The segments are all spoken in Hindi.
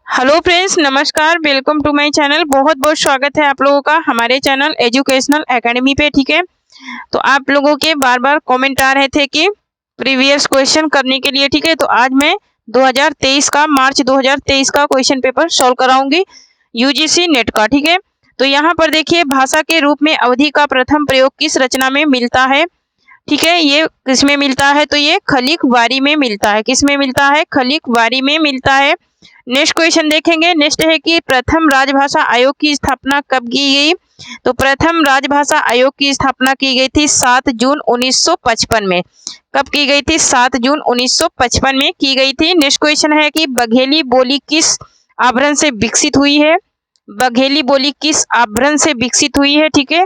हेलो फ्रेंड्स, नमस्कार। Welcome to my channel. बहुत बहुत स्वागत है आप लोगों का हमारे चैनल एजुकेशनल एकेडमी पे। ठीक है, तो आप लोगों के बार बार कमेंट आ रहे थे कि प्रीवियस क्वेश्चन करने के लिए। ठीक है, तो आज मैं 2023 का मार्च 2023 का क्वेश्चन पेपर सॉल्व कराऊंगी यूजीसी नेट का। ठीक है, तो यहाँ पर देखिए, भाषा के रूप में अवधि का प्रथम प्रयोग किस रचना में मिलता है। ठीक है, ये किस में मिलता है, तो ये खलीक वारी में मिलता है। किस में मिलता है, खलीक वारी में मिलता है। नेक्स्ट क्वेश्चन देखेंगे। नेक्स्ट है कि प्रथम राजभाषा आयोग की स्थापना कब की गई। तो प्रथम राजभाषा आयोग की स्थापना की गई थी 7 जून 1955 में। कब की गई थी, 7 जून 1955 में की गई थी। नेक्स्ट क्वेश्चन है कि बघेली बोली किस आभरण से विकसित हुई है। बघेली बोली किस आभरण से विकसित हुई है। ठीक है,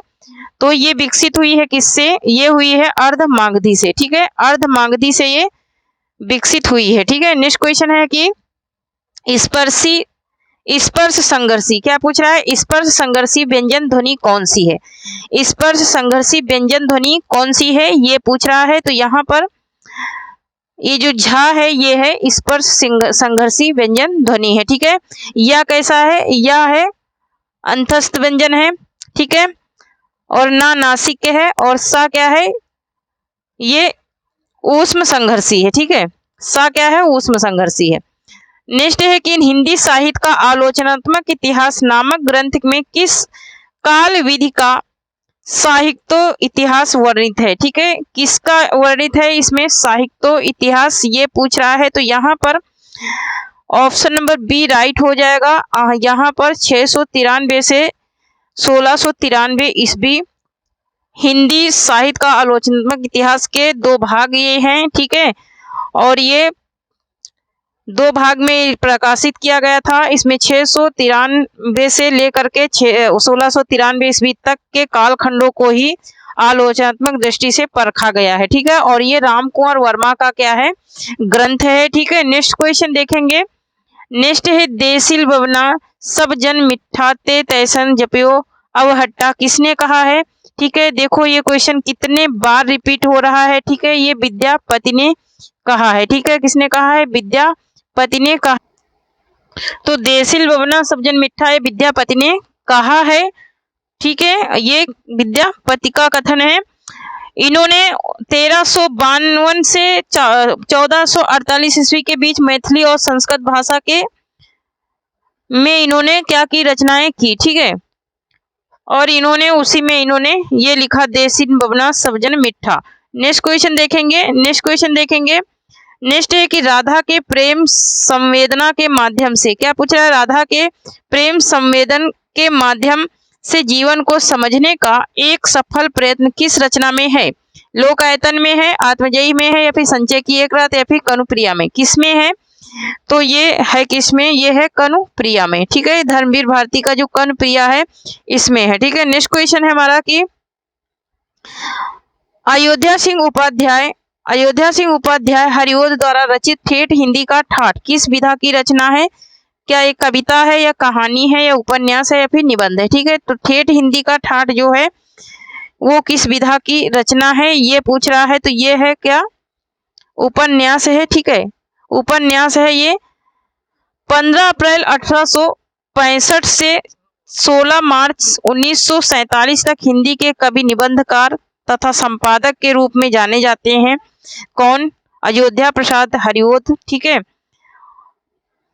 तो ये विकसित हुई है किससे, ये हुई है अर्धमागधी से। ठीक है, अर्धमागधी से ये विकसित हुई है। ठीक है, नेक्स्ट क्वेश्चन है कि स्पर्शी स्पर्श संघर्षी, क्या पूछ रहा है, स्पर्श संघर्षी व्यंजन ध्वनि कौन सी है। स्पर्श संघर्षी व्यंजन ध्वनि कौन सी है, ये पूछ रहा है। तो यहाँ पर ये जो झा है ये है स्पर्श संघर्षी व्यंजन ध्वनि है। ठीक है, या कैसा है, या है अंतस्थ व्यंजन है। ठीक है, और ना नासिक है, और सा क्या है, ये ऊष्म संघर्षी है। ठीक है, सा क्या है, ऊष्म संघर्षी है। नेक्स्ट है कि हिंदी साहित्य का आलोचनात्मक इतिहास नामक ग्रंथ में किस काल विधि का साहित्य इतिहास वर्णित है। ठीक है, किसका वर्णित है इसमें साहित्य इतिहास, ये पूछ रहा है। तो यहाँ पर ऑप्शन नंबर बी राइट हो जाएगा। यहाँ पर 693 से 1693 ईस्वी हिंदी साहित्य का आलोचनात्मक इतिहास के 2 भाग ये हैं। ठीक है, और ये 2 भाग में प्रकाशित किया गया था। इसमें 693 से लेकर के 1693 ईस्वी तक के कालखंडों को ही आलोचनात्मक दृष्टि से परखा गया है। ठीक है, और ये राम कुंवर वर्मा का क्या है, ग्रंथ है। ठीक है, नेक्स्ट क्वेश्चन देखेंगे। नेक्स्ट है देसिल बवना सब जन मिठा ते तैसन जपियो अवहट्टा, किसने कहा है। ठीक है, देखो ये क्वेश्चन कितने बार रिपीट हो रहा है। ठीक है, ये विद्यापति ने कहा है। ठीक है, किसने कहा है, विद्यापति ने कहा। तो देसिल बवना सब जन मिठा है विद्यापति ने कहा है। ठीक है, ये विद्यापति का कथन है। इन्होंने 1352 से 1448 ईस्वी के बीच मैथिली और संस्कृत भाषा के में इन्होंने क्या की, रचनाएं की। ठीक है, और इन्होंने उसी में इन्होंने ये लिखा देसिल बवना सब जन मिठा। नेक्स्ट क्वेश्चन देखेंगे। नेक्स्ट है कि राधा के प्रेम संवेदना के माध्यम से, क्या पूछ रहा है, राधा के प्रेम संवेदन के माध्यम से जीवन को समझने का एक सफल प्रयत्न किस रचना में है। लोकायतन में है, आत्मजयी में है, या फिर संचय की एक रात, या फिर कनुप्रिया में, किस में है। तो ये है किसमें, ये है कनुप्रिया में। ठीक है, धर्मवीर भारती का जो कनुप्रिया है इसमें है। ठीक है, नेक्स्ट क्वेश्चन है हमारा कि अयोध्या सिंह उपाध्याय हरिओद द्वारा रचित ठेठ हिंदी का ठाठ किस विधा की रचना है। क्या एक कविता है, या कहानी है, या उपन्यास है, या फिर निबंध है। ठीक है, तो ठेठ हिंदी का ठाठ जो है वो किस विधा की रचना है, ये पूछ रहा है। तो ये है क्या, उपन्यास है। ठीक है, उपन्यास है। ये 15 अप्रैल 1865 से 16 मार्च 1947 तक हिंदी के कवि, निबंधकार तथा संपादक के रूप में जाने जाते हैं। कौन, अयोध्या प्रसाद हरिओद। ठीक है,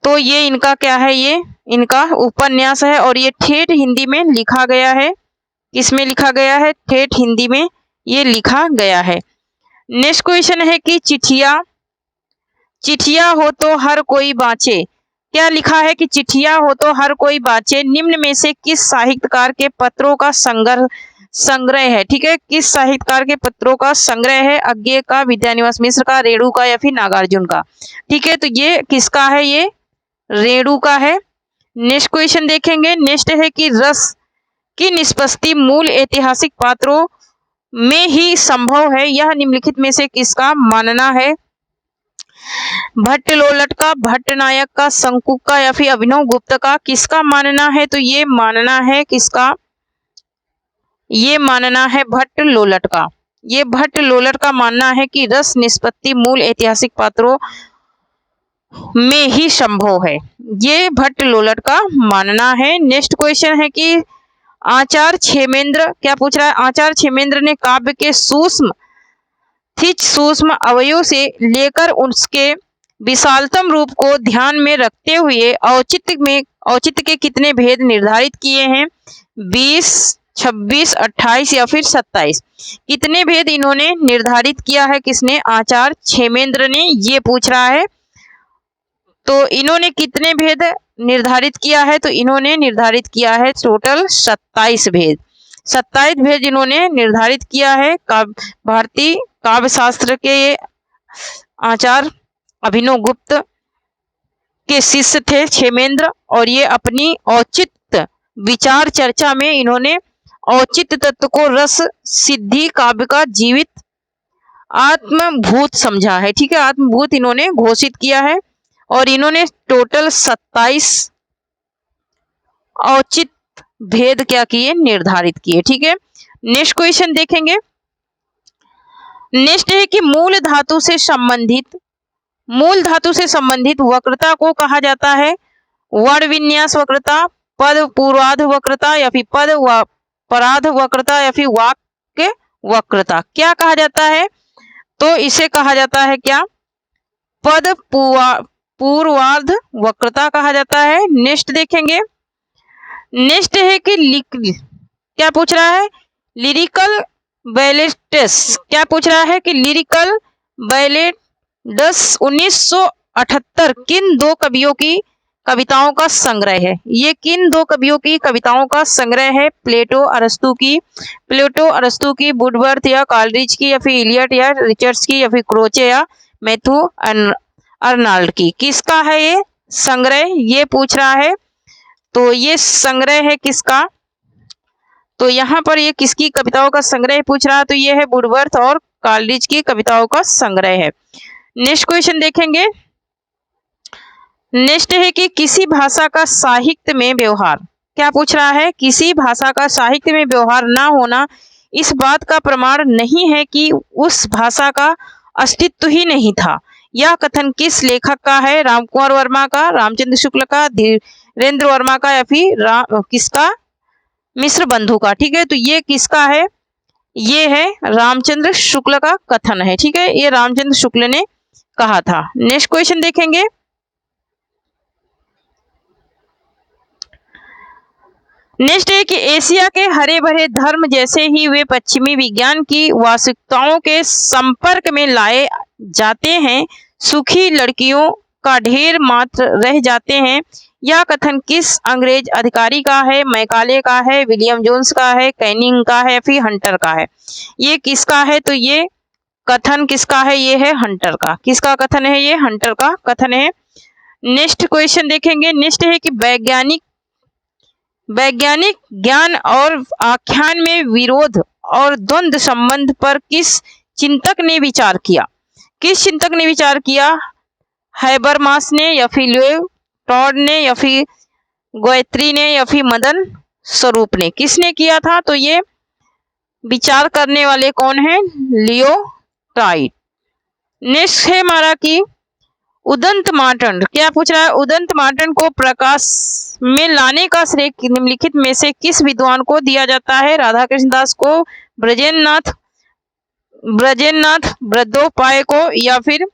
तो ये इनका क्या है, ये इनका उपन्यास है, और ये ठेठ हिंदी में लिखा गया है। किसमें लिखा गया है, ठेठ हिंदी में ये लिखा गया है। नेक्स्ट क्वेश्चन है कि चिट्ठिया हो तो हर कोई बाँचे, क्या लिखा है कि चिट्ठिया हो तो हर कोई बाँचे निम्न में से किस साहित्यकार के पत्रों का संग्रह है। ठीक है, किस साहित्यकार के पत्रों का संग्रह है, अज्ञे का, विद्यानिवास मिश्र का, रेणु का, या फिर नागार्जुन का। ठीक है, तो ये किसका है, ये रेणु का है। नेक्स्ट क्वेश्चन देखेंगे। नेक्स्ट है कि रस की निष्पत्ति मूल ऐतिहासिक पात्रों में ही संभव है, यह निम्नलिखित में से किसका मानना है। भट्ट लोलट का, भट्ट नायक का, शंकु का, या फिर अभिनव गुप्त का, किसका मानना है। तो ये मानना है किसका, ये मानना है भट्ट लोलट का। ये भट्ट लोलट का मानना है कि रस निष्पत्ति मूल ऐतिहासिक पात्रों में ही संभव है, ये भट्ट लोलट का मानना है। नेक्स्ट क्वेश्चन है कि आचार्य क्षेमेंद्र, क्या पूछ रहा है, आचार्य क्षेमेंद्र ने काव्य के सूक्ष्म अवयव से लेकर उसके विशालतम रूप को ध्यान में रखते हुए औचित्य के कितने भेद निर्धारित किए हैं? 20, 26, 28 या फिर 27? कितने भेद इन्होंने निर्धारित किया है? किसने? आचार्य क्षेमेंद्र ने, ये पूछ रहा है। तो इन्होंने कितने भेद निर्धारित किया है? तो इन्होंने निर्धारित किया है टोटल 27 भेद। 27 भेद इन्होंने निर्धारित किया है। भारतीय काव्य शास्त्र के आचार्य अभिनव गुप्त के शिष्य थे क्षेमेंद्र, और ये अपनी औचित्य विचार चर्चा में इन्होंने औचित्य तत्व को रस सिद्धि काव्य का जीवित आत्मभूत समझा है। ठीक है, आत्मभूत इन्होंने घोषित किया है, और इन्होंने टोटल 27 औचित्य भेद क्या किए? निर्धारित किए। ठीक है, नेक्स्ट क्वेश्चन देखेंगे। नेक्स्ट है कि मूल धातु से संबंधित वक्रता को कहा जाता है वर्ण विन्यास वक्रता, पद पूर्वार्ध वक्रता, या फिर पद परार्ध वक्रता, या फिर वाक्य वक्रता। क्या कहा जाता है? तो इसे कहा जाता है क्या? पद पूर्वार्ध वक्रता कहा जाता है। नेक्स्ट देखेंगे। नेक्स्ट है कि क्या पूछ रहा है? लिरिकल बैलेट्स, क्या पूछ रहा है कि लिरिकल बैलेट्स 1978 किन दो कवियों की कविताओं का संग्रह है? ये किन दो कवियों की कविताओं का संग्रह है? प्लेटो अरस्तु की, वुडवर्थ या कॉलरिज की, या फिर इलियट या रिचर्ड्स की, या फिर क्रोचे या मैथ्यू अर्नाल्ड की? किसका है ये संग्रह? ये पूछ रहा है। तो ये संग्रह है किसका? तो यहाँ पर ये किसकी कविताओं का संग्रह पूछ रहा है? तो ये है वुडवर्थ और कॉलरिज की कविताओं का संग्रह है। नेक्स्ट क्वेश्चन देखेंगे। नेक्स्ट है कि किसी भाषा का साहित्य में व्यवहार, क्या पूछ रहा है? किसी भाषा का साहित्य में व्यवहार ना होना इस बात का प्रमाण नहीं है कि उस भाषा का अस्तित्व ही नहीं था। यह कथन किस लेखक का है? रामकुमार वर्मा का, रामचंद्र शुक्ल का, धीरेन्द्र वर्मा का, या फिर किसका? मिश्र बंधु का। ठीक है, तो ये किसका है? ये है रामचंद्र शुक्ल का कथन है। ठीक है, ये रामचंद्र शुक्ल ने कहा था। नेक्स्ट क्वेश्चन देखेंगे। नेक्स्ट है कि एशिया के हरे भरे धर्म जैसे ही वे पश्चिमी विज्ञान की वास्तविकताओं के संपर्क में लाए जाते हैं, सुखी लड़कियों का ढेर मात्र रह जाते हैं। यह कथन किस अंग्रेज अधिकारी का है? मैकाले का है, विलियम जोन्स का है, कैनिंग का है, फिर हंटर का है? ये किसका है? तो ये कथन किसका है? ये है हंटर का। किसका कथन है? ये हंटर का कथन है। नेक्स्ट क्वेश्चन देखेंगे। नेक्स्ट है कि वैज्ञानिक ज्ञान और आख्यान में विरोध और द्वंद्व संबंध पर किस चिंतक ने विचार किया? किस चिंतक ने विचार किया? हैबरमास ने, या फिर लियो टॉड ने, या फिर गायत्री ने, या फिर मदन स्वरूप ने? किसने किया था? तो ये विचार करने वाले कौन है? लियो टॉड। नेक्स्ट है हमारा कि उदंत मार्टन, क्या पूछ रहा है? उदंत मार्टन को प्रकाश में लाने का श्रेय निम्नलिखित में से किस विद्वान को दिया जाता है? राधा कृष्ण दास को, ब्रजेंद्रनाथ बंदोपाध्याय को, या फिर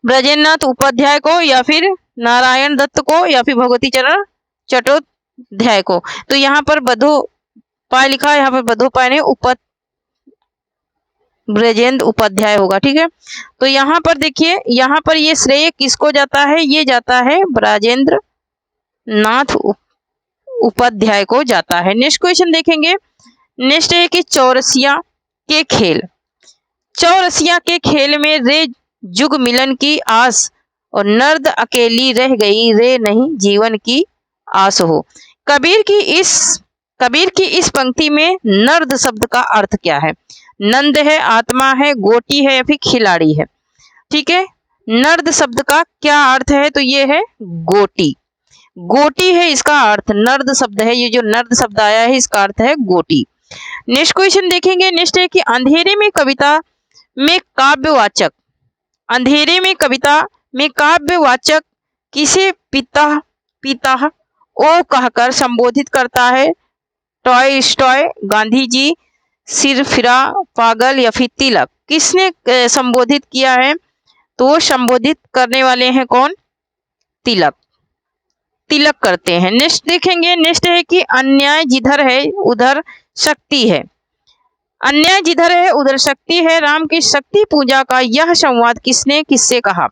ब्रजेंद्रनाथ उपाध्याय को, या फिर नारायण दत्त को, या फिर भगवती चरण चट्टोपाध्याय को? तो यहाँ पर बंदोपाध्याय लिखा है, यहाँ पर बंदोपाध्याय ने ब्रजेंद्र उपाध्याय होगा। ठीक है, तो यहाँ पर देखिए, यहाँ पर ये श्रेय किसको जाता है? ये जाता है ब्रजेंद्र नाथ उपाध्याय को जाता है। नेक्स्ट क्वेश्चन देखेंगे। नेक्स्ट है कि चौरसिया के खेल में रे जुग मिलन की आस और नर्द अकेली रह गई रे नहीं जीवन की आस हो। कबीर की इस पंक्ति में नर्द शब्द का अर्थ क्या है? नंद है, आत्मा है, गोटी है, या फिर खिलाड़ी है? ठीक है, नर्द शब्द का क्या अर्थ है? तो ये है गोटी है इसका अर्थ। नर्द शब्द है, ये जो नर्द शब्द आया है इसका अर्थ है गोटी। नेक्स्ट क्वेश्चन देखेंगे। नेक्स्ट है कि अंधेरे में कविता में में काव्यवाचक किसे पिता पिता ओ कहकर संबोधित करता है? टॉलस्टॉय, गांधी जी, सिरफिरा, पागल या फिर तिलक? किसने संबोधित किया है? तो संबोधित करने वाले हैं कौन? तिलक। तिलक करते हैं। नेक्स्ट देखेंगे, नेक्स्ट है कि अन्याय जिधर है उधर शक्ति है। अन्याय जिधर है उधर शक्ति है। राम की शक्ति पूजा का यह संवाद किसने किससे कहा?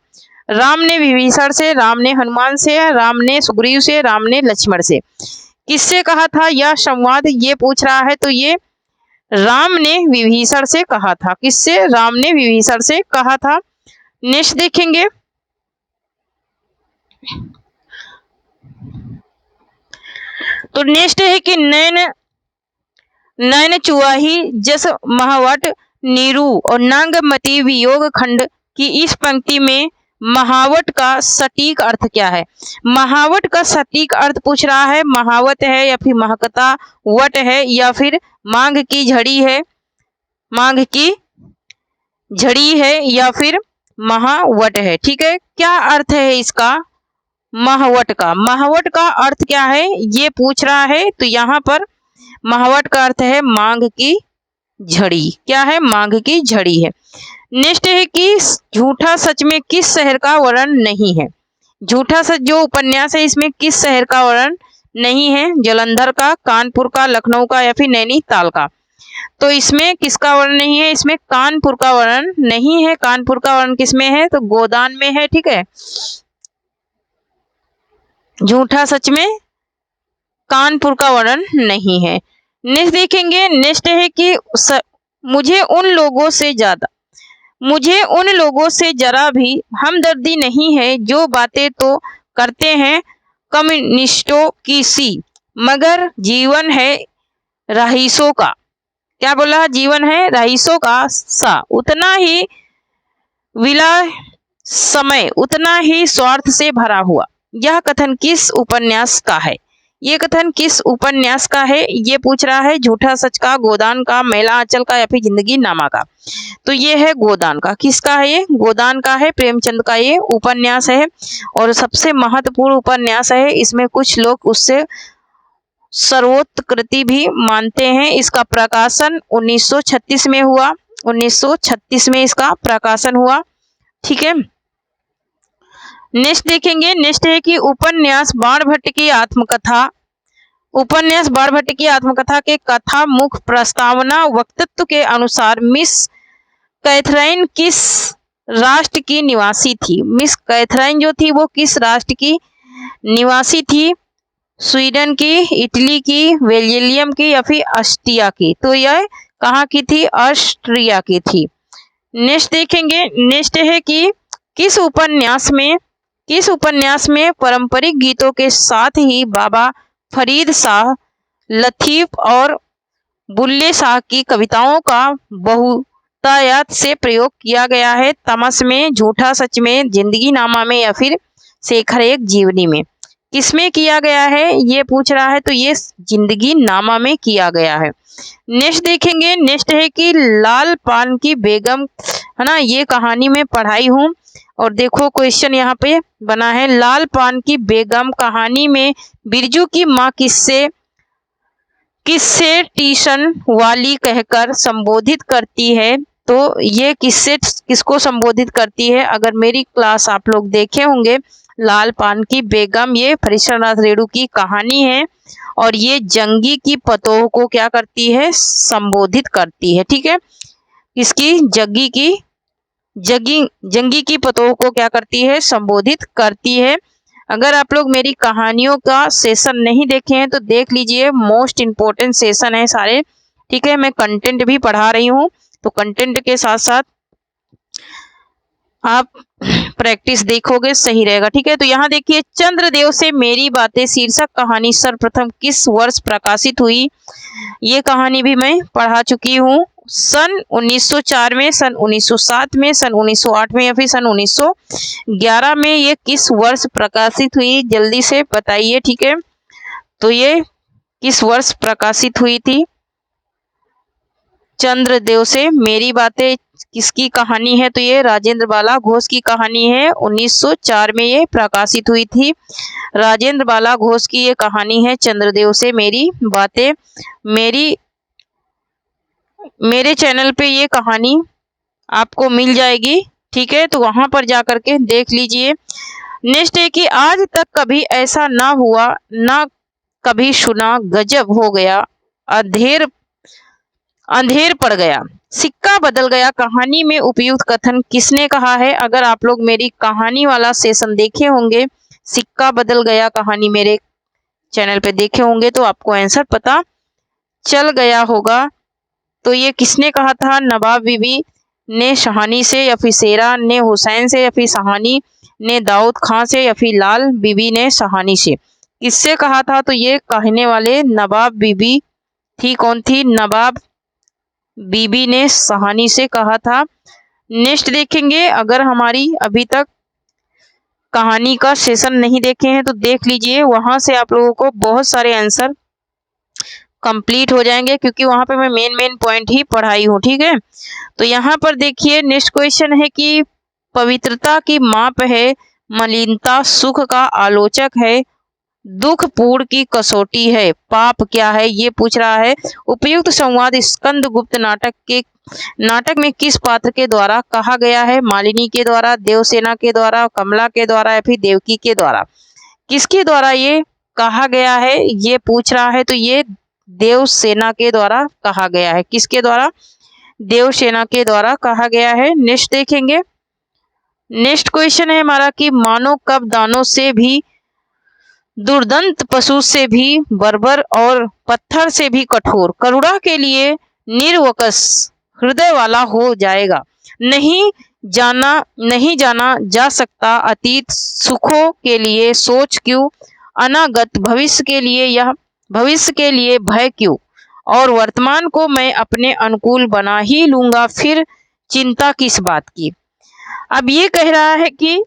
राम ने विभीषण से, राम ने हनुमान से, राम ने सुग्रीव से, राम ने लक्ष्मण से। किससे कहा था यह संवाद, ये पूछ रहा है। तो ये राम ने विभीषण से कहा था। किससे? राम ने विभीषण से कहा था। नेक्स्ट देखेंगे, तो नेक्स्ट है कि नैन चुआही जस महावट नीरू और नांगमती वियोग खंड की इस पंक्ति में महावट का सटीक अर्थ क्या है? महावट का सटीक अर्थ पूछ रहा है। महावत है या फिर महकता वट है या फिर मांग की झड़ी है, मांग की झड़ी है या फिर महावट है। ठीक है, क्या अर्थ है इसका? महावट का। महावट का अर्थ क्या है ये पूछ रहा है। तो यहाँ पर महावट का अर्थ है मांग की झड़ी। क्या है? मांग की झड़ी है। नेक्स्ट है कि झूठा सच में किस शहर का वर्णन नहीं है? झूठा सच जो उपन्यास है इसमें किस शहर का वर्णन नहीं है? जालंधर का, कानपुर का, लखनऊ का या फिर नैनीताल का? तो इसमें किसका वर्णन नहीं है? इसमें कानपुर का वर्णन नहीं है। कानपुर का वर्णन किसमें है? तो गोदान में है। ठीक है, झूठा सच में कानपुर का वर्णन नहीं है। नेक्स्ट देखेंगे, नेक्स्ट है कि मुझे उन लोगों से जरा भी हमदर्दी नहीं है जो बातें तो करते हैं कम्युनिस्टों की सी, मगर जीवन है रईसों का। क्या बोला? जीवन है रईसों का सा, उतना ही विलासमय, उतना ही स्वार्थ से भरा हुआ। यह कथन किस उपन्यास का है? ये कथन किस उपन्यास का है ये पूछ रहा है। झूठा सच का, गोदान का, मैला आंचल का या फिर जिंदगी नामा का? तो ये है गोदान का। किसका है ये? गोदान का है। प्रेमचंद का ये उपन्यास है और सबसे महत्वपूर्ण उपन्यास है। इसमें कुछ लोग उससे सर्वोत्कृति भी मानते हैं। इसका प्रकाशन 1936 में हुआ। 1936 में इसका प्रकाशन हुआ। ठीक है, नेक्स्ट देखेंगे, नेक्स्ट है कि उपन्यास बाणभट्ट की आत्मकथा, उपन्यास बाणभट्ट की आत्मकथा के कथा मुख प्रस्तावना वक्तृत्व के अनुसार मिस कैथरीन किस राष्ट्र की निवासी थी? मिस कैथरीन जो थी वो किस राष्ट्र की निवासी थी? स्वीडन की, इटली की, बेल्जियम की या फिर ऑस्ट्रिया की? तो यह कहाँ की थी? ऑस्ट्रिया की थी। नेक्स्ट देखेंगे, नेक्स्ट है कि किस उपन्यास में पारंपरिक गीतों के साथ ही बाबा फरीद शाह, लतीफ और बुल्ले शाह की कविताओं का बहुतायत से प्रयोग किया गया है? तमस में, झूठा सच में, जिंदगी नामा में या फिर शेखर एक जीवनी में? किसमें किया गया है ये पूछ रहा है। तो ये जिंदगी नामा में किया गया है। नेक्स्ट देखेंगे, नेक्स्ट है कि लाल पान की बेगम, है ना, ये कहानी में पढ़ाई हूँ और देखो क्वेश्चन यहाँ पे बना है। लाल पान की बेगम कहानी में बिरजू की माँ किससे ट्यूशन वाली कहकर संबोधित करती है? तो ये किसको संबोधित करती है? अगर मेरी क्लास आप लोग देखे होंगे, लाल पान की बेगम ये परीक्षानाथ रेणु की कहानी है और ये जंगी की पतोह को क्या करती है? संबोधित करती है। ठीक है, इसकी जंगी की पतोह को क्या करती है? संबोधित करती है। अगर आप लोग मेरी कहानियों का सेशन नहीं देखे हैं तो देख लीजिए, मोस्ट इम्पोर्टेंट सेशन है सारे। ठीक है, मैं कंटेंट भी पढ़ा रही हूँ तो कंटेंट के साथ साथ आप प्रैक्टिस देखोगे सही रहेगा। ठीक है, तो यहाँ देखिए, चंद्रदेव से मेरी बातें शीर्षक कहानी सर्वप्रथम किस वर्ष प्रकाशित हुई? ये कहानी भी मैं पढ़ा चुकी हूँ। सन 1904 में, सन 1907 में, सन 1908 में या फिर सन 1911 में? ये किस वर्ष प्रकाशित हुई? जल्दी से बताइए। ठीक है, तो ये किस वर्ष प्रकाशित हुई थी? चंद्रदेव से मेरी बातें किसकी कहानी है? तो ये राजेंद्र बाला घोष की कहानी है। 1904 में ये प्रकाशित हुई थी। राजेंद्र बाला घोष की ये कहानी है चंद्रदेव से मेरी बातें। मेरे चैनल पे ये कहानी आपको मिल जाएगी, ठीक है, तो वहां पर जा कर के देख लीजिए। नेक्स्ट है कि आज तक कभी ऐसा ना हुआ ना कभी सुना, गजब हो गया, अंधेर पड़ गया, सिक्का बदल गया। कहानी में उपयुक्त कथन किसने कहा है? अगर आप लोग मेरी कहानी वाला सेशन देखे होंगे, सिक्का बदल गया कहानी मेरे चैनल पे देखे होंगे, तो आपको आंसर पता चल गया होगा। तो ये किसने कहा था? नवाब बीबी ने शहानी से, या फिर शेरा ने हुसैन से, या फिर शहानी ने दाऊद खां से, या फिर लाल बीबी ने शहानी से? किससे कहा था? तो ये कहने वाले नवाब बीबी थी। कौन थी? नवाब बीबी ने शहानी से कहा था। नेक्स्ट देखेंगे, अगर हमारी अभी तक कहानी का सेशन नहीं देखे हैं तो देख लीजिए, वहां से आप लोगों को बहुत सारे आंसर कंप्लीट हो जाएंगे, क्योंकि वहां पे मैं मेन पॉइंट ही पढ़ाई हूँ, ठीक है। तो यहाँ पर देखिए, नेक्स्ट क्वेश्चन है कि पवित्रता की माप है, मलिनता सुख का आलोचक है, दुख पूर्ण की कसौटी है, पाप क्या है? ये पूछ रहा है। उपयुक्त संवाद स्कंदगुप्त नाटक में किस पात्र के द्वारा कहा गया है? मालिनी के द्वारा, देवसेना के द्वारा, कमला के द्वारा, या फिर देवकी के द्वारा? किसके द्वारा ये कहा गया है, ये पूछ रहा है। तो ये देवसेना के द्वारा कहा गया है। किसके द्वारा? देवसेना के द्वारा कहा गया है। नेक्स्ट देखेंगे, नेक्स्ट क्वेश्चन है हमारा कि मानो कब दानों से भी, दुर्दंत पशु से भी बर्बर और पत्थर से भी कठोर, करुणा के लिए निर्वकस हृदय वाला हो जाएगा। नहीं जाना जा सकता अतीत सुखों के लिए सोच क्यों, अनागत भविष्य के लिए भय क्यों, और वर्तमान को मैं अपने अनुकूल बना ही लूंगा, फिर चिंता किस बात की? अब ये कह रहा है कि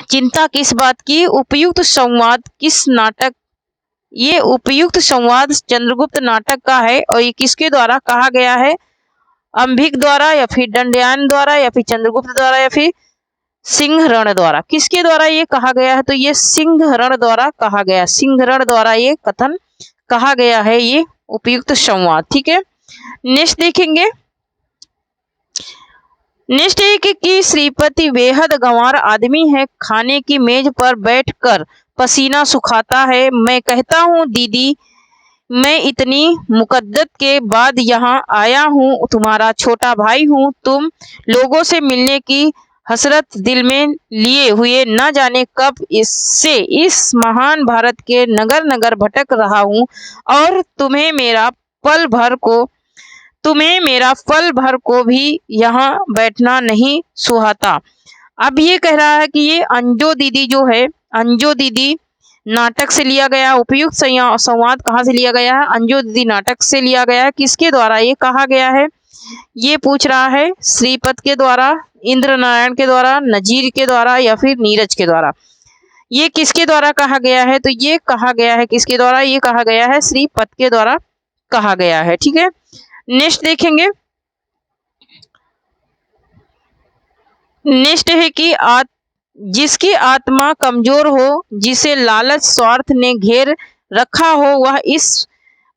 चिंता किस बात की? उपयुक्त संवाद किस नाटक, ये उपयुक्त संवाद चंद्रगुप्त नाटक का है, और ये किसके द्वारा कहा गया है? अंबिक द्वारा, या फिर दंडयान द्वारा, या फिर चंद्रगुप्त द्वारा, या फिर सिंहरण द्वारा? किसके द्वारा ये कहा गया है? तो ये सिंहरण द्वारा कहा गया, सिंहरण द्वारा ये कथन कहा गया है, ये उपयुक्त संवाद, ठीक है। नेक्स्ट देखेंगे, नेक्स्ट है कि श्रीपति बेहद गंवार आदमी है, खाने की मेज पर बैठकर पसीना सुखाता है। मैं कहता हूँ दीदी, मैं इतनी मुकद्दत के बाद यहाँ आया हूँ, तुम्हारा छोटा भाई हूँ, तुम लोगों से मिलने की हसरत दिल में लिए हुए न जाने कब इससे इस महान भारत के नगर नगर भटक रहा हूँ, और तुम्हें मेरा पल भर को भी यहाँ बैठना नहीं सुहाता। अब ये कह रहा है कि ये अंजो दीदी जो है, अंजो दीदी नाटक से लिया गया। उपयुक्त संवाद कहाँ से लिया गया है? अंजो दीदी नाटक से लिया गया है। किसके द्वारा ये कहा गया है? ये पूछ रहा है श्रीपत के द्वारा, इंद्र नारायण के द्वारा, नजीर के द्वारा, या फिर नीरज के द्वारा? ये किसके द्वारा कहा गया है? तो ये कहा गया है किसके द्वारा? ये कहा गया है श्रीपत के द्वारा कहा गया है, ठीक है। नेक्स्ट देखेंगे, नेक्स्ट है कि जिसकी आत्मा कमजोर हो, जिसे लालच स्वार्थ ने घेर रखा हो, वह इस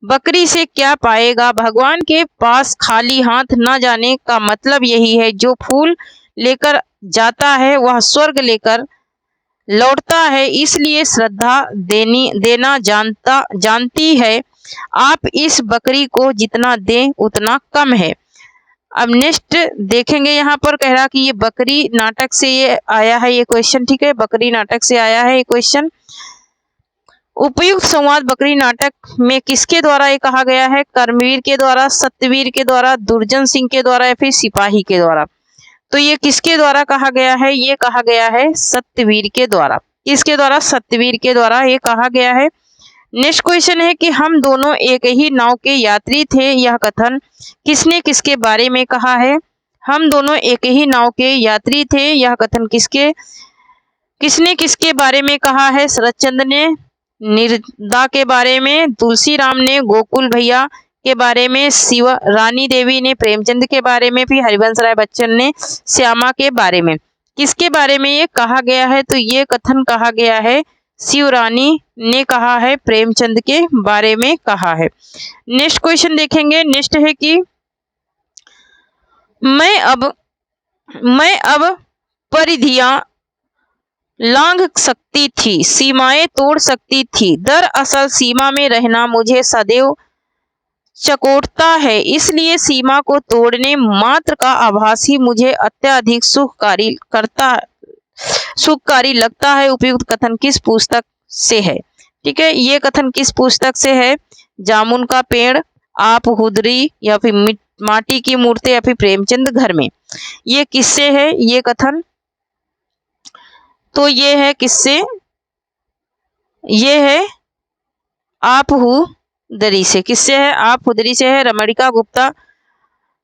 बकरी से क्या पाएगा? भगवान के पास खाली हाथ न जाने का मतलब यही है। जो फूल लेकर जाता है वह स्वर्ग लेकर लौटता है, इसलिए श्रद्धा देना जानती है। आप इस बकरी को जितना दें उतना कम है। अब नेक्स्ट देखेंगे, यहाँ पर कह रहा कि ये बकरी नाटक से ये आया है ये क्वेश्चन, ठीक है, बकरी नाटक से आया है ये क्वेश्चन। उपयुक्त संवाद बकरी नाटक में किसके द्वारा ये कहा गया है? कर्मवीर के द्वारा, सत्यवीर के द्वारा, दुर्जन सिंह के द्वारा, या फिर सिपाही के द्वारा? तो ये किसके द्वारा कहा गया है? ये कहा गया है सत्यवीर के द्वारा। किसके द्वारा? सत्यवीर के द्वारा ये कहा गया है। नेक्स्ट क्वेश्चन है कि हम दोनों एक ही नाव के यात्री थे, यह कथन किसने किसके बारे में कहा है? हम दोनों एक ही नाव के यात्री थे, यह कथन किसने किसके बारे में कहा है? शरदचंद्र ने निर्दा के बारे में, तुलसी राम ने गोकुल भैया के बारे में रानी देवी ने प्रेमचंद के बारे में, फिर हरिवंश राय बच्चन ने श्यामा के बारे में। किसके बारे में ये कहा गया है? तो ये कथन कहा गया है शिवरानी ने कहा है, प्रेमचंद के बारे में कहा है। नेक्स्ट क्वेश्चन देखेंगे। नेक्स्ट है कि मैं अब परिधियां लांघ सकती थी, सीमाएं तोड़ सकती थी। दरअसल सीमा में रहना मुझे सदैव चकोटता है, इसलिए सीमा को तोड़ने मात्र का आभास ही मुझे अत्यधिक सुखकारी लगता है। उपयुक्त कथन किस पुस्तक से है? ठीक है, ये कथन किस पुस्तक से है? जामुन का पेड़, आप हुदरी, या फिर माटी की मूर्ति, या फिर प्रेमचंद घर में। ये किससे है ये कथन? तो ये है किससे? ये है आप हुदरी से। किससे है? आप हुदरी से है। रमणिका गुप्ता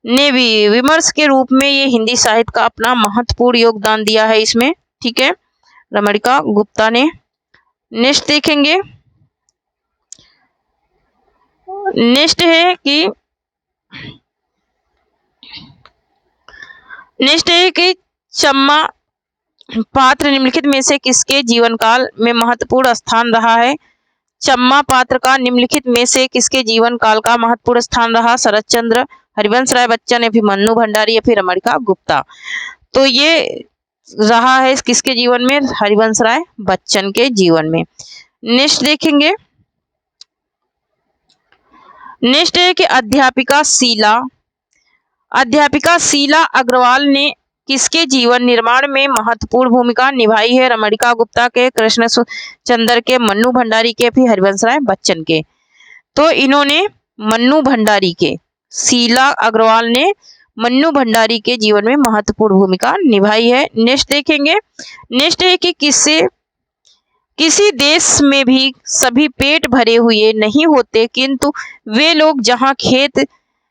ने भी विमर्श के रूप में ये हिंदी साहित्य का अपना महत्वपूर्ण योगदान दिया है इसमें। ठीक है, रमणिका गुप्ता ने। नेक्स्ट देखेंगे। नेक्स्ट है कि चम्मा पात्र निम्नलिखित में से किसके जीवन काल में महत्वपूर्ण स्थान रहा है? चम्मा पात्र का निम्नलिखित में से किसके जीवन काल का महत्वपूर्ण स्थान रहा? शरत चंद्र, हरिवंश राय बच्चन, या फिर मन्नू भंडारी, या फिर रमणिका गुप्ता। तो ये रहा है किसके जीवन में? हरिवंश राय बच्चन के जीवन में। नेक्स्ट देखेंगे। नेक्स्ट है कि अध्यापिका शीला अग्रवाल ने किसके जीवन निर्माण में महत्वपूर्ण भूमिका निभाई है? रमणिका गुप्ता के, कृष्ण चंद्र के, मन्नू भंडारी के, फिर हरिवंश राय बच्चन के। तो इन्होंने मन्नू भंडारी के, शीला अग्रवाल ने मन्नू भंडारी के जीवन में महत्वपूर्ण भूमिका निभाई है। नेक्स्ट देखेंगे। नेक्स्ट है कि किसी देश में भी सभी पेट भरे हुए नहीं होते, किंतु वे लोग जहाँ खेत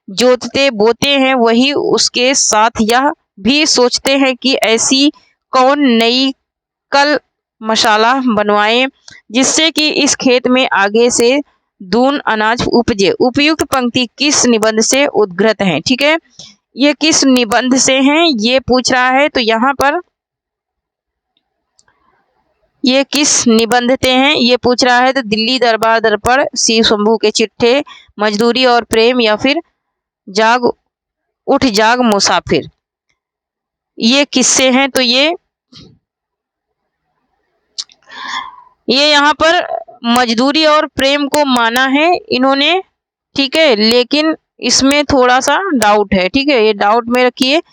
जोतते बोते हैं वही उसके साथ यह भी सोचते हैं कि ऐसी कौन नई कल मसाला बनवाएं जिससे कि इस खेत में आगे से दून अनाज उपजे। उपयुक्त पंक्ति किस निबंध से उद्गृत है? ठीक है, ये किस निबंध से हैं ये पूछ रहा है। तो यहाँ पर ये किस निबंध से हैं ये पूछ रहा है। तो दिल्ली दरबार दर्पण, शिव शंभू के चिट्ठे, मजदूरी और प्रेम, या फिर उठ जाग मुसाफिर। ये किससे हैं? तो ये यहाँ पर मजदूरी और प्रेम को माना है इन्होंने। ठीक है, लेकिन इसमें थोड़ा सा डाउट है। ठीक है, ये डाउट में रखिए।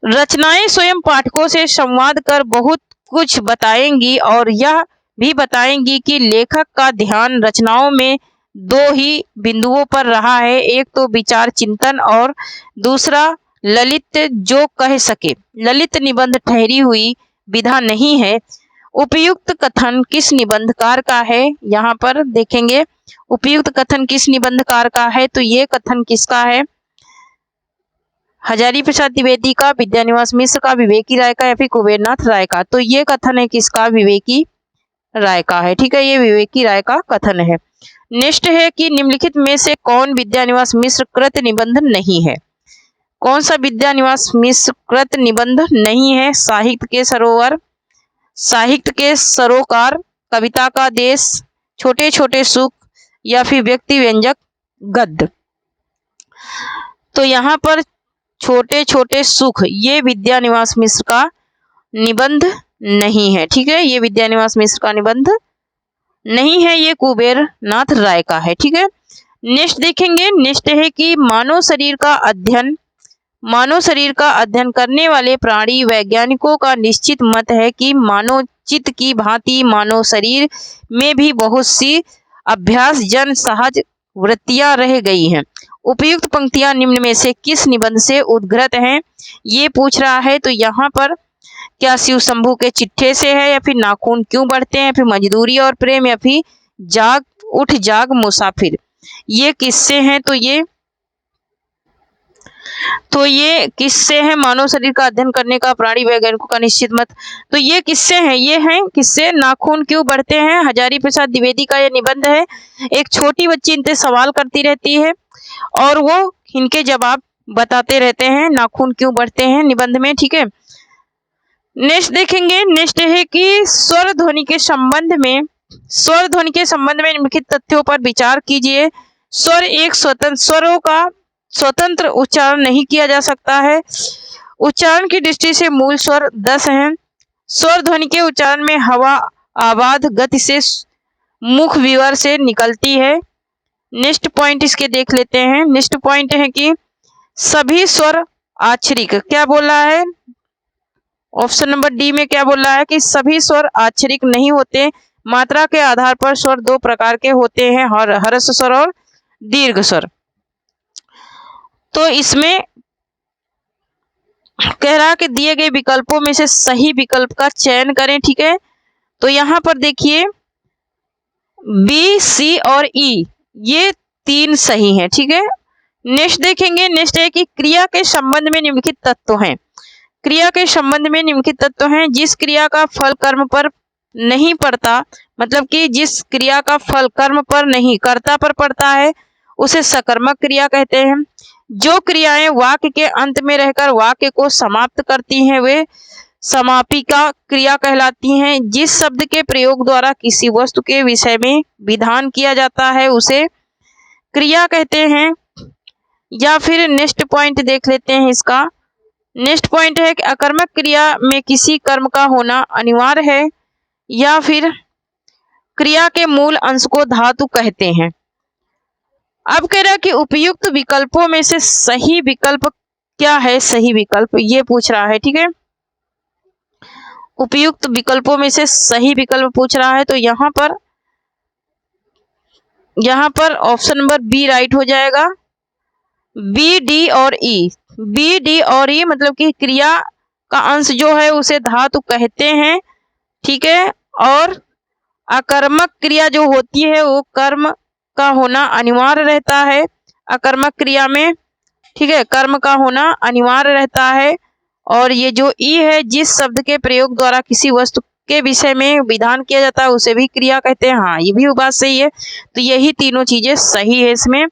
रचनाएं स्वयं पाठकों से संवाद कर बहुत कुछ बताएंगी और यह भी बताएंगी कि लेखक का ध्यान रचनाओं में दो ही बिंदुओं पर रहा है, एक तो विचार चिंतन और दूसरा ललित जो कह सके। ललित निबंध ठहरी हुई विधा नहीं है। उपयुक्त कथन किस निबंधकार का है? यहाँ पर देखेंगे उपयुक्त कथन किस निबंधकार का है। तो ये कथन किसका है? हजारी प्रसाद द्विवेदी का, विद्यानिवास मिश्र का, विवेकी राय का, या फिर कुबेरनाथ राय का। तो ये कथन है किसका? विवेकी राय का है। ठीक है, ये विवेकी राय का कथन है। नेक्स्ट है कि निम्नलिखित में से कौन विद्यानिवास मिश्र कृत निबंध नहीं है? कौन सा विद्यानिवास मिश्र कृत निबंध नहीं है? साहित्य के सरोवर, साहित्य के सरोकार, कविता का देश, छोटे छोटे सुख, या फिर व्यक्ति व्यंजक गद्य। तो यहाँ पर छोटे छोटे सुख ये विद्यानिवास मिश्र का निबंध नहीं है। ठीक है, ये विद्यानिवास मिश्र का निबंध नहीं है, ये कुबेरनाथ राय का है। ठीक है, नेक्स्ट देखेंगे। नेक्स्ट है कि मानव शरीर का अध्ययन करने वाले प्राणी वैज्ञानिकों का निश्चित मत है कि मानव चित्त की भांति मानव शरीर में भी बहुत सी अभ्यास जन सहज वृत्तियां रह गई हैं। उपयुक्त पंक्तियां निम्न में से किस निबंध से उद्गृत हैं ये पूछ रहा है। तो यहाँ पर क्या शिव शंभू के चिट्ठे से है, या फिर नाखून क्यों बढ़ते हैं, फिर मजदूरी और प्रेम, या फिर उठ जाग मुसाफिर। ये किससे हैं? तो ये तो ये किससे है? मानव शरीर का अध्ययन करने का प्राणी वैज्ञानिकों का निश्चित मत। तो ये किससे हैं? ये हैं किससे? नाखून क्यों बढ़ते हैं? हजारी प्रसाद द्विवेदी का ये निबंध है। एक छोटी बच्ची इनसे सवाल करती रहती है और वो इनके जवाब बताते रहते हैं, नाखून क्यों बढ़ते हैं निबंध में। ठीक है, नेक्स्ट देखेंगे। नेक्स्ट है कि स्वर ध्वनि के संबंध में निम्नलिखित तथ्यों पर विचार कीजिए। स्वर एक स्वरों का स्वतंत्र उच्चारण नहीं किया जा सकता है। उच्चारण की दृष्टि से मूल स्वर 10 हैं। स्वर ध्वनि के उच्चारण में हवा आबाद गति से मुख विवर से निकलती है। नेक्स्ट पॉइंट इसके देख लेते हैं। नेक्स्ट पॉइंट है कि सभी स्वर आक्षरिक, क्या बोल रहा है? ऑप्शन नंबर डी में क्या बोल रहा है कि सभी स्वर आक्षरिक नहीं होते। मात्रा के आधार पर स्वर दो प्रकार के होते हैं, ह्रस्व स्वर और दीर्घ स्वर। तो इसमें कह रहा है कि दिए गए विकल्पों में से सही विकल्प का चयन करें। ठीक है, तो यहाँ पर देखिए बी, सी और ई ये 3 सही हैं। ठीक है, नेक्स्ट देखेंगे। नेक्स्ट है कि क्रिया के संबंध में निम्नलिखित तत्व हैं। क्रिया के संबंध में निम्नलिखित तत्व हैं। जिस क्रिया का फल कर्म पर नहीं पड़ता, मतलब कि जिस क्रिया का फल कर्म पर नहीं कर्ता पर पड़ता है, उसे सकर्मक क्रिया कहते हैं। जो क्रियाएं वाक्य के अंत में रहकर वाक्य को समाप्त करती हैं, वे समापिका क्रिया कहलाती हैं। जिस शब्द के प्रयोग द्वारा किसी वस्तु के विषय में विधान किया जाता है, उसे क्रिया कहते हैं। या फिर नेक्स्ट पॉइंट देख लेते हैं इसका। नेक्स्ट पॉइंट है कि अकर्मक क्रिया में किसी कर्म का होना अनिवार्य है, या फिर क्रिया के मूल अंश को धातु कहते हैं। अब कह रहा है कि उपयुक्त विकल्पों में से सही विकल्प क्या है? सही विकल्प ये पूछ रहा है। ठीक है, उपयुक्त विकल्पों में से सही विकल्प पूछ रहा है। तो यहाँ पर ऑप्शन नंबर बी राइट हो जाएगा। बी, डी और ई, बी, डी और ई मतलब कि क्रिया का अंश जो है उसे धातु कहते हैं। ठीक है, और अकर्मक क्रिया जो होती है वो कर्म का होना अनिवार्य रहता है। अकर्मक क्रिया में, ठीक है, कर्म का होना अनिवार्य रहता है। और ये जो ई है, जिस शब्द के प्रयोग द्वारा किसी वस्तु के विषय में विधान किया जाता है, उसे भी क्रिया कहते हैं। हाँ, ये भी बात सही है। तो यही तीनों चीजें सही है इसमें।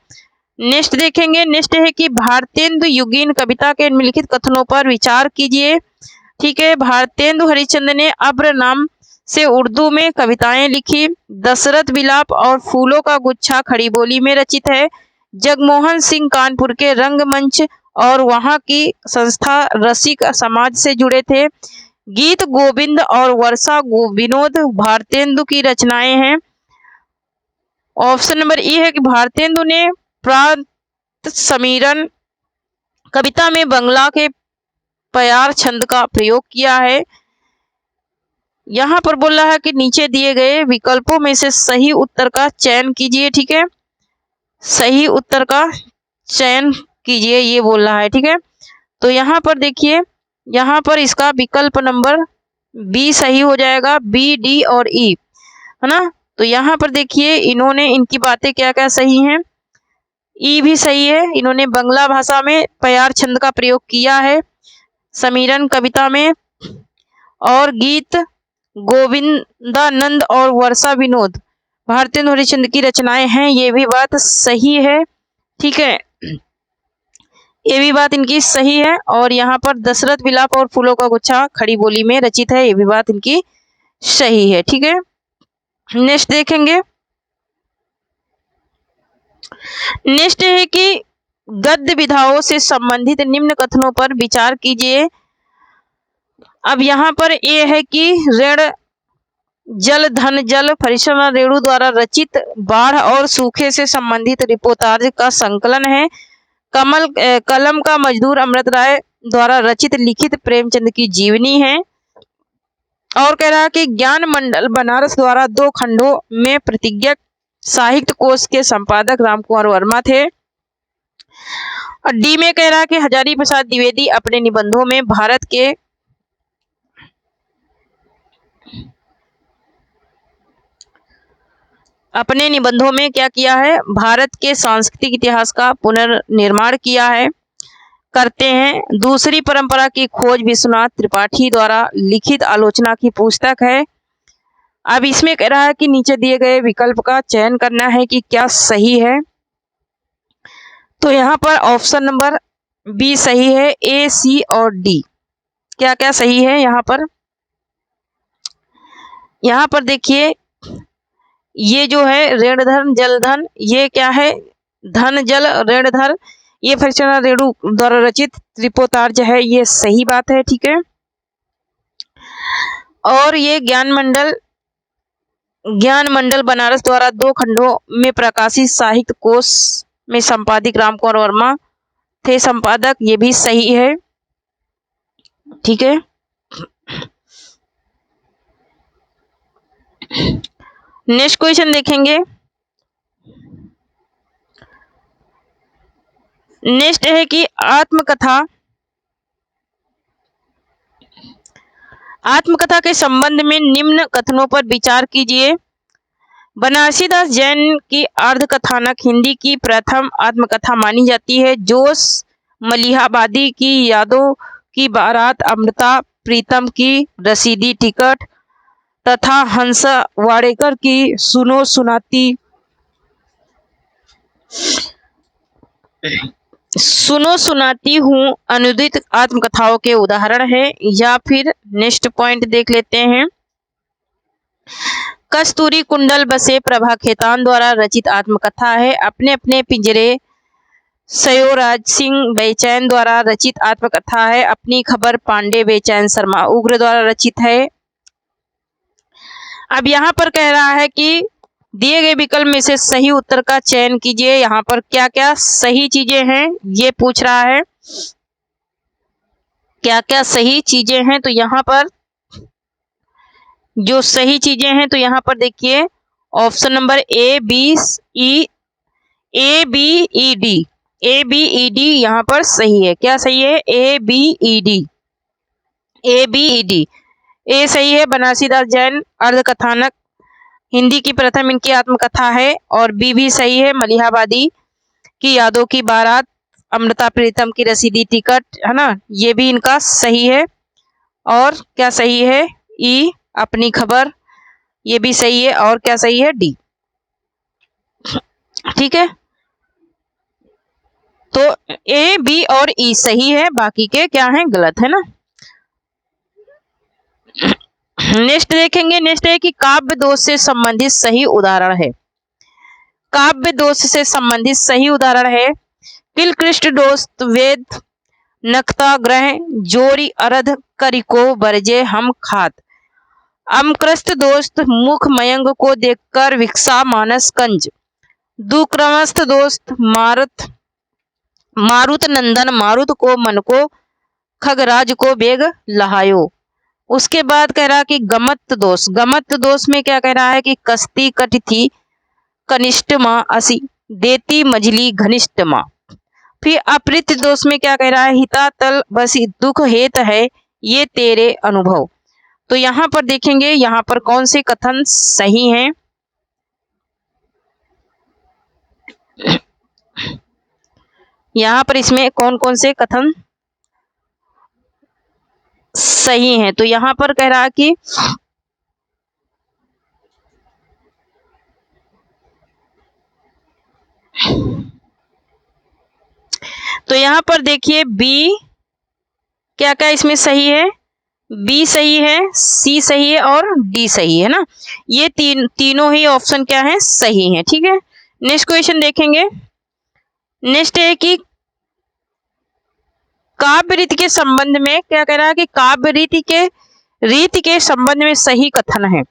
नेक्स्ट देखेंगे। नेक्स्ट है कि भारतेंदु युगीन कविता के निम्नलिखित कथनों पर विचार कीजिए। ठीक है, भारतेंदु हरिश्चंद्र ने अब्र नाम से उर्दू में कविताएं लिखी। दशरथ विलाप और फूलों का गुच्छा खड़ी बोली में रचित है। जगमोहन सिंह कानपुर के रंगमंच और वहां की संस्था रसिक समाज से जुड़े थे। गीत गोविंद और वर्षा विनोद भारतेंदु की रचनाएं हैं। ऑप्शन नंबर ई है कि भारतेंदु ने प्रांत समीरण कविता में बंगला के प्यार छंद का प्रयोग किया है। यहाँ पर बोल रहा है कि नीचे दिए गए विकल्पों में से सही उत्तर का चयन कीजिए। ठीक है, सही उत्तर का चयन कीजिए ये बोल रहा है। ठीक है, तो यहाँ पर देखिए, यहाँ पर इसका विकल्प नंबर बी सही हो जाएगा। बी, डी और ई, है ना। तो यहाँ पर देखिए इन्होंने इनकी बातें क्या क्या सही हैं। ई भी सही है, इन्होंने बंगला भाषा में प्यार छंद का प्रयोग किया है समीरण कविता में। और गीत गोविंदानंद और वर्षा विनोद भारतेंदु हरिश्चंद्र की रचनाएं हैं, ये भी बात सही है। ठीक है, ये भी बात इनकी सही है। और यहाँ पर दशरथ विलाप और फूलों का गुच्छा खड़ी बोली में रचित है, ये भी बात इनकी सही है। ठीक है, नेक्स्ट देखेंगे। नेक्स्ट है कि गद्य विधाओं से संबंधित निम्न कथनों पर विचार कीजिए। अब यहाँ पर ये है कि ऋण जल धन जल परिश्रम रेणु द्वारा रचित बाढ़ और सूखे से संबंधित रिपोर्टाज का संकलन है। कलम का मजदूर अमृत राय द्वारा रचित लिखित प्रेमचंद की जीवनी है। और कह रहा है कि ज्ञान मंडल बनारस द्वारा 2 खंडों में प्रतिज्ञा साहित्य कोश के संपादक रामकुमार वर्मा थे। और डी में कह रहा है कि हजारी प्रसाद द्विवेदी अपने निबंधों में क्या किया है? भारत के सांस्कृतिक इतिहास का पुनर्निर्माण किया है। करते हैं। दूसरी परंपरा की खोज विश्वनाथ त्रिपाठी द्वारा लिखित आलोचना की पुस्तक है। अब इसमें कह रहा है कि नीचे दिए गए विकल्प का चयन करना है कि क्या सही है। तो यहाँ पर ऑप्शन नंबर बी सही है, ए, सी और डी। क्या क्या सही है यहाँ पर देखिए, ये जो है ऋण धन जल धन, ये क्या है, धन जल ऋण धर, ये फर्चना रेणु द्वारा रचित त्रिपोतार्ज है, ये सही बात है। ठीक है। और ये ज्ञान मंडल बनारस द्वारा 2 खंडों में प्रकाशित साहित्य कोश में संपादक रामकुमार वर्मा थे संपादक, ये भी सही है। ठीक है। नेक्स्ट क्वेश्चन देखेंगे। नेक्स्ट है कि आत्मकथा के संबंध में निम्न कथनों पर विचार कीजिए। बनारसीदास जैन की अर्धकथानक हिंदी की प्रथम आत्मकथा मानी जाती है। जोश मलिहाबादी की यादों की बारात, अमृता प्रीतम की रसीदी टिकट तथा हंसा वाडेकर की सुनो सुनाती हूँ अनुदित आत्मकथाओं के उदाहरण है। या फिर नेक्स्ट पॉइंट देख लेते हैं। कस्तूरी कुंडल बसे प्रभा खेतान द्वारा रचित आत्मकथा है। अपने अपने पिंजरे सयोराज सिंह बेचैन द्वारा रचित आत्मकथा है। अपनी खबर पांडे बेचैन शर्मा उग्र द्वारा रचित है। अब यहाँ पर कह रहा है कि दिए गए विकल्प में से सही उत्तर का चयन कीजिए। यहाँ पर क्या क्या सही चीजें हैं ये पूछ रहा है, क्या क्या सही चीजें हैं। तो यहाँ पर जो सही चीजें हैं, तो यहाँ पर देखिए option number A B E D यहाँ पर सही है। क्या सही है? ए बी ई डी। ए सही है, बनारसीदास जैन अर्धकथानक हिंदी की प्रथम इनकी आत्मकथा है। और बी भी सही है, मलिहाबादी की यादों की बारात, अमृता प्रीतम की रसीदी टिकट, है ना, ये भी इनका सही है। और क्या सही है? ई अपनी खबर, ये भी सही है। और क्या सही है? डी। ठीक है, तो ए बी और ई सही है, बाकी के क्या है? गलत है ना। नेक्स्ट देखेंगे। नेक्स्ट है कि काव्य दोष से संबंधित सही उदाहरण है। काव्य दोष से संबंधित सही उदाहरण है किलकृष्ट दोस्त वेद नक्ता ग्रह जोरी अरध करिको बरजे हम खात। अमक्रस्त दोस्त मुख मयंग को देखकर विकसा मानस कंज। दुक्रमस्थ दोस्त मारुत नंदन मारुत को मन को खगराज को बेग लहायो। उसके बाद कह रहा है कि गमत दोष में क्या कह रहा है कि कस्ती कट थी कनिष्ठ माँ असी देती मझली घनिष्ठ माँ। फिर अप्रित दोष में क्या कह रहा है? हिता तल बसी दुख हेत है ये तेरे अनुभव। तो यहाँ पर देखेंगे यहाँ पर कौन से कथन सही हैं। यहाँ पर इसमें कौन कौन से कथन सही हैं। तो यहाँ पर कह रहा है कि तो यहाँ पर देखिए बी क्या क्या इसमें सही है? बी सही है, सी सही है और डी सही है ना। ये तीनों ही ऑप्शन क्या है? सही है। ठीक है, नेक्स्ट क्वेश्चन देखेंगे। नेक्स्ट है कि काव्य रीति के संबंध में क्या कह रहा है कि काव्य रीति के संबंध में सही कथन है।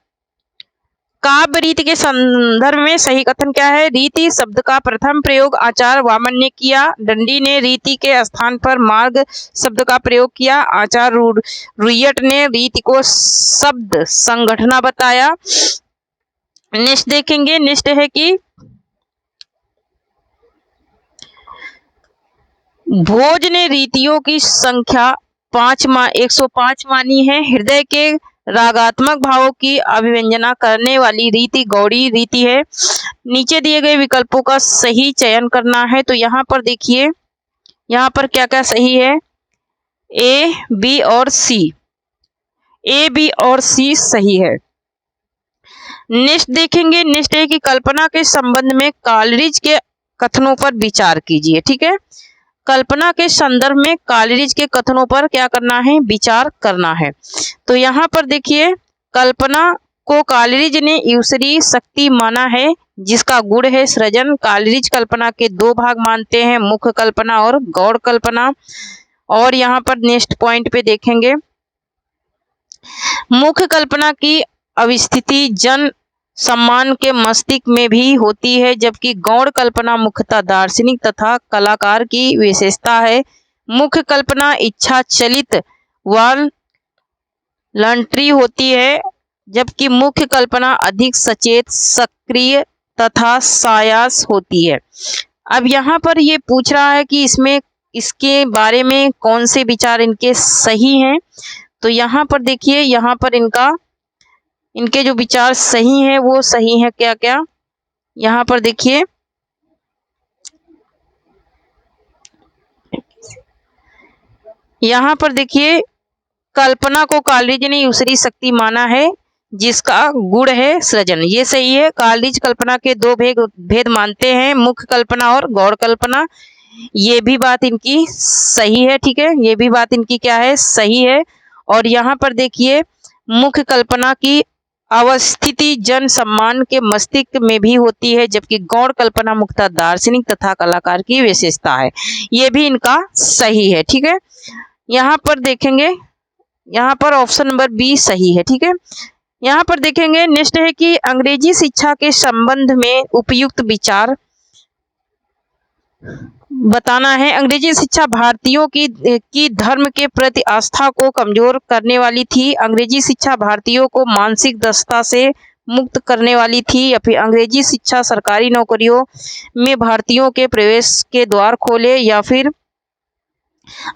काव्य रीति के संदर्भ में सही कथन क्या है? रीति शब्द का प्रथम प्रयोग आचार्य वामन ने किया। दंडी ने रीति के स्थान पर मार्ग शब्द का प्रयोग किया। आचार्य रुयट ने रीति को शब्द संगठना बताया। नेक्स्ट देखेंगे। नेक्स्ट है कि भोज ने रीतियों की संख्या 105 मानी है। हृदय के रागात्मक भावों की अभिव्यंजना करने वाली रीति गौड़ी रीति है। नीचे दिए गए विकल्पों का सही चयन करना है। तो यहाँ पर देखिए यहाँ पर क्या क्या सही है, ए, बी और सी, ए, बी और सी सही है। नेक्स्ट देखेंगे, नेक्स्ट है कि कल्पना के संबंध में कॉलरिज के कथनों पर विचार कीजिए। ठीक है, कल्पना के संदर्भ में कॉलरिज के कथनों पर क्या करना है, विचार करना है। तो यहाँ पर देखिए, कल्पना को कॉलरिज ने ईश्वरीय शक्ति माना है जिसका गुण है सृजन। कॉलरिज कल्पना के दो भाग मानते हैं, मुख्य कल्पना और गौड़ कल्पना। और यहाँ पर नेक्स्ट पॉइंट पे देखेंगे, मुख्य कल्पना की अवस्थिति जन सम्मान के मस्तिष्क में भी होती है, जबकि गौड़ कल्पना मुख्यतः दार्शनिक तथा कलाकार की विशेषता है। मुख्य कल्पना इच्छा चलित वॉलंटरी होती है, जबकि मुख्य कल्पना अधिक सचेत, सक्रिय तथा सायास होती है। अब यहाँ पर ये पूछ रहा है कि इसमें इसके बारे में कौन से विचार इनके सही हैं। तो यहाँ पर देखिए, यहाँ पर इनके जो विचार सही हैं वो सही है क्या क्या, यहाँ पर देखिए, यहाँ पर देखिए, कल्पना को कॉलरिज ने ईश्वरीय शक्ति माना है जिसका गुण है सृजन, ये सही है। कॉलरिज कल्पना के दो भेद मानते हैं, मुख्य कल्पना और गौड़ कल्पना, ये भी बात इनकी सही है। ठीक है, ये भी बात इनकी क्या है, सही है। और यहाँ पर देखिए, मुख्य कल्पना की अवस्थिति जन सम्मान के मस्तिष्क में भी होती है, जबकि गौड़ कल्पना मुख्यतः दार्शनिक तथा कलाकार की विशेषता है, ये भी इनका सही है। ठीक है, यहाँ पर देखेंगे, यहाँ पर ऑप्शन नंबर बी सही है। ठीक है, यहाँ पर देखेंगे, नेक्स्ट है कि अंग्रेजी शिक्षा के संबंध में उपयुक्त विचार बताना है। अंग्रेजी शिक्षा भारतीयों की धर्म के प्रति आस्था को कमजोर करने वाली थी। अंग्रेजी शिक्षा भारतीयों को मानसिक दृढ़ता से मुक्त करने वाली थी, या फिर अंग्रेजी शिक्षा सरकारी नौकरियों में भारतीयों के प्रवेश के द्वार खोले, या फिर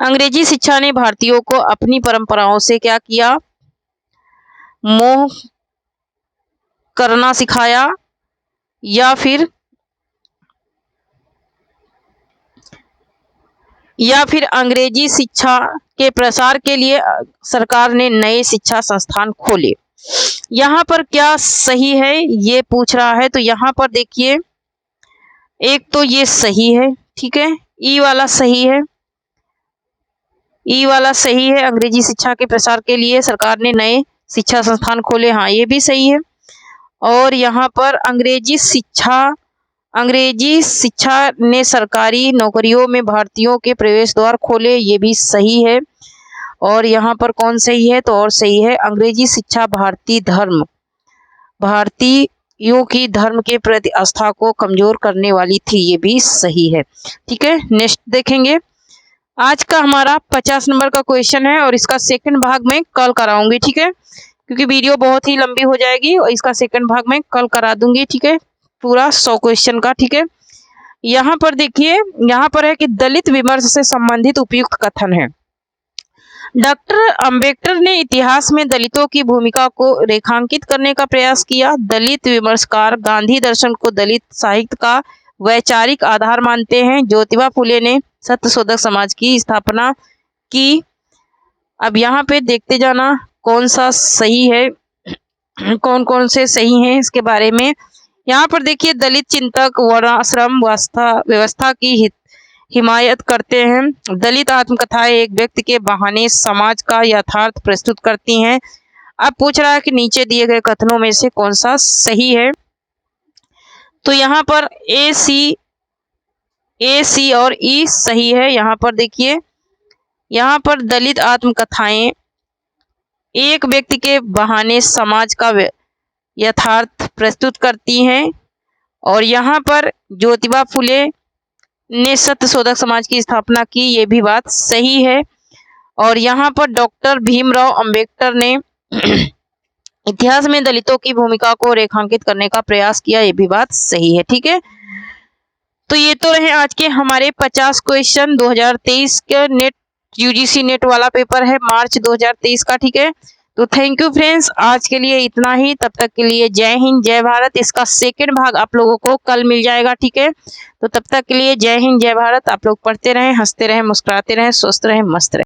अंग्रेजी शिक्षा ने भारतीयों को अपनी परंपराओं से क्या किया, मोह करना सिखाया, या फिर अंग्रेजी शिक्षा के प्रसार के लिए सरकार ने नए शिक्षा संस्थान खोले। यहाँ पर क्या सही है ये पूछ रहा है। तो यहाँ पर देखिए, एक तो ये सही है, ठीक है, ई वाला सही है, ई वाला सही है, अंग्रेजी शिक्षा के प्रसार के लिए सरकार ने नए शिक्षा संस्थान खोले, हाँ ये भी सही है। और यहाँ पर अंग्रेजी शिक्षा ने सरकारी नौकरियों में भारतीयों के प्रवेश द्वार खोले, ये भी सही है। और यहाँ पर कौन सही है, तो और सही है, अंग्रेजी शिक्षा भारतीयों की धर्म के प्रति आस्था को कमजोर करने वाली थी, ये भी सही है। ठीक है, नेक्स्ट देखेंगे, आज का हमारा 50 नंबर का क्वेश्चन है और इसका सेकंड भाग में कल कराऊंगी। ठीक है, क्योंकि वीडियो बहुत ही लंबी हो जाएगी और इसका सेकंड भाग में कल करा दूंगी। ठीक है, पूरा 100 क्वेश्चन का। ठीक है, यहाँ पर देखिए, यहाँ पर है कि दलित विमर्श से संबंधित उपयुक्त कथन है। डॉक्टर अंबेडकर ने इतिहास में दलितों की भूमिका को रेखांकित करने का प्रयास किया। दलित विमर्शकार गांधी दर्शन को दलित साहित्य का वैचारिक आधार मानते हैं। ज्योतिबा फुले ने सत्यशोधक समाज की स्थापना की। अब यहाँ पे देखते जाना कौन सा सही है, कौन कौन से सही हैं इसके बारे में। यहाँ पर देखिए, दलित चिंतक वर्णाश्रम व्यवस्था की हिमायत करते हैं। दलित आत्मकथाएं एक व्यक्ति के बहाने समाज का यथार्थ प्रस्तुत करती हैं। अब पूछ रहा है कि नीचे दिए गए कथनों में से कौन सा सही है। तो यहाँ पर ए, सी और ई सही है। यहाँ पर देखिए, यहाँ पर दलित आत्मकथाएं एक व्यक्ति के बहाने समाज का यथार्थ प्रस्तुत करती हैं। और यहाँ पर ज्योतिबा फुले ने सत्यशोधक समाज की स्थापना की, ये भी बात सही है। और यहाँ पर डॉक्टर भीमराव अंबेडकर ने इतिहास में दलितों की भूमिका को रेखांकित करने का प्रयास किया, ये भी बात सही है। ठीक है, तो ये तो रहे आज के हमारे 50 क्वेश्चन 2023 के नेट यूजीसी नेट वाला पेपर है, मार्च 2023 का। ठीक है, तो थैंक यू फ्रेंड्स, आज के लिए इतना ही। तब तक के लिए जय हिंद जय भारत। इसका सेकंड भाग आप लोगों को कल मिल जाएगा, ठीक है। तो तब तक के लिए जय हिंद जय भारत। आप लोग पढ़ते रहें, हंसते रहें, मुस्कुराते रहें, स्वस्थ रहें, मस्त रहें।